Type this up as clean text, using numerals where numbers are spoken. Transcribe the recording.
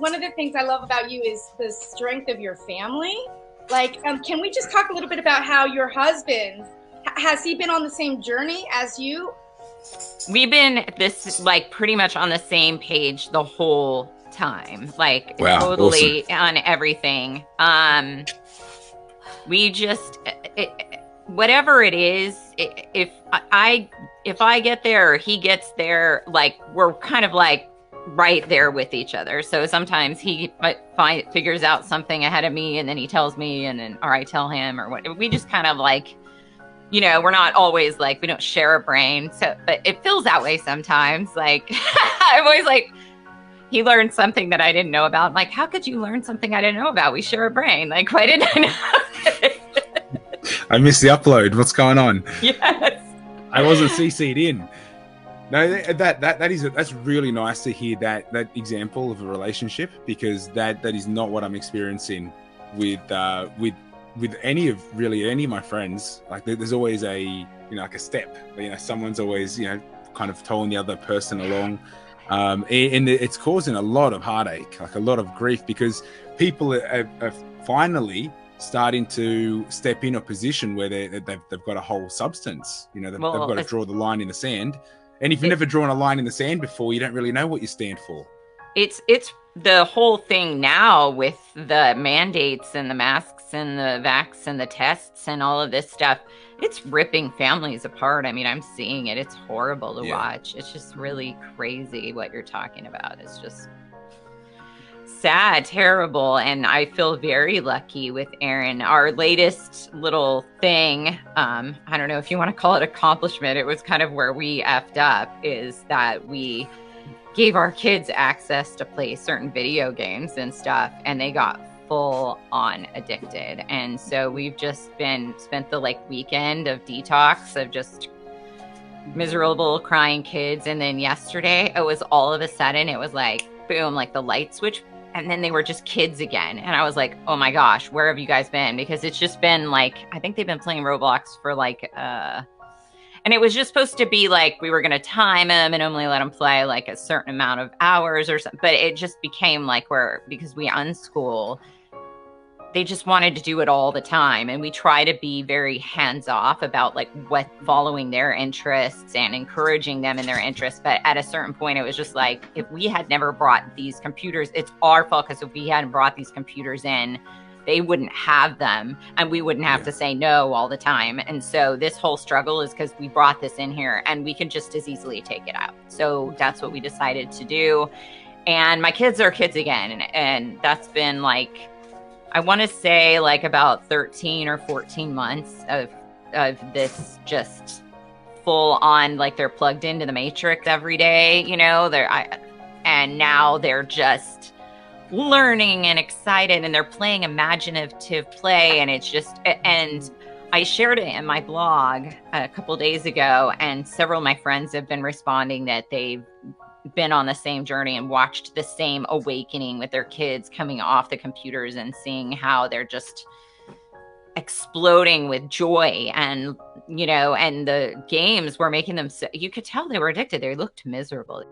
one of the things I love about you is the strength of your family. Like, can we just talk a little bit about how your husband, has he been on the same journey as you? We've been like pretty much on the same page the whole time, like Wow, awesome. totally on everything. We just, whatever it is, if I get there or he gets there, like we're kind of like right there with each other. So sometimes he figures out something ahead of me and then he tells me and then, or I tell him or what, we just kind of like, we're not always like, we don't share a brain. So, but it feels that way sometimes. Like I'm always like, he learned something that I didn't know about. I'm like, how could you learn something I didn't know about? We share a brain. Like, why didn't I know? I missed the upload. What's going on? Yes. I wasn't CC'd in. No, that's really nice to hear that example of a relationship, because that is not what I'm experiencing with any of my friends. Like there's always like a step. Someone's always kind of towing the other person along, and it's causing a lot of heartache, like a lot of grief, because people are finally starting to step in a position where they've got a whole substance. They've got to draw the line in the sand. And if you've never drawn a line in the sand before, you don't really know what you stand for. It's the whole thing now with the mandates and the masks and the vax and the tests and all of this stuff. It's ripping families apart. I mean, I'm seeing it. It's horrible to watch. It's just really crazy what you're talking about. It's just sad, terrible. And I feel very lucky with Aaron. Our latest little thing, I don't know if you want to call it accomplishment, it was kind of where we effed up, is that we gave our kids access to play certain video games and stuff, and they got full on addicted. And so we've just spent the weekend of detox of just miserable crying kids. And then yesterday it was all of a sudden, it was like boom, like the light switch, and then they were just kids again. And I was like, oh my gosh, where have you guys been? Because it's just been like, I think they've been playing Roblox for and it was just supposed to be like, we were going to time them and only let them play like a certain amount of hours or something. But it just became like because we unschool, they just wanted to do it all the time. And we try to be very hands off about like following their interests and encouraging them in their interests. But at a certain point, it was just like, if we had never brought these computers, it's our fault, because if we hadn't brought these computers in, they wouldn't have them and we wouldn't have to say no all the time. And so this whole struggle is because we brought this in here and we can just as easily take it out. So that's what we decided to do. And my kids are kids again. And that's been like, I want to say like about 13 or 14 months of this just full on, like they're plugged into the matrix every day, and now they're just learning and excited and they're playing imaginative play. And it's just, and I shared it in my blog a couple days ago, and several of my friends have been responding that they've been on the same journey and watched the same awakening with their kids coming off the computers and seeing how they're just exploding with joy. And and the games were making them, you could tell they were addicted. They looked miserable.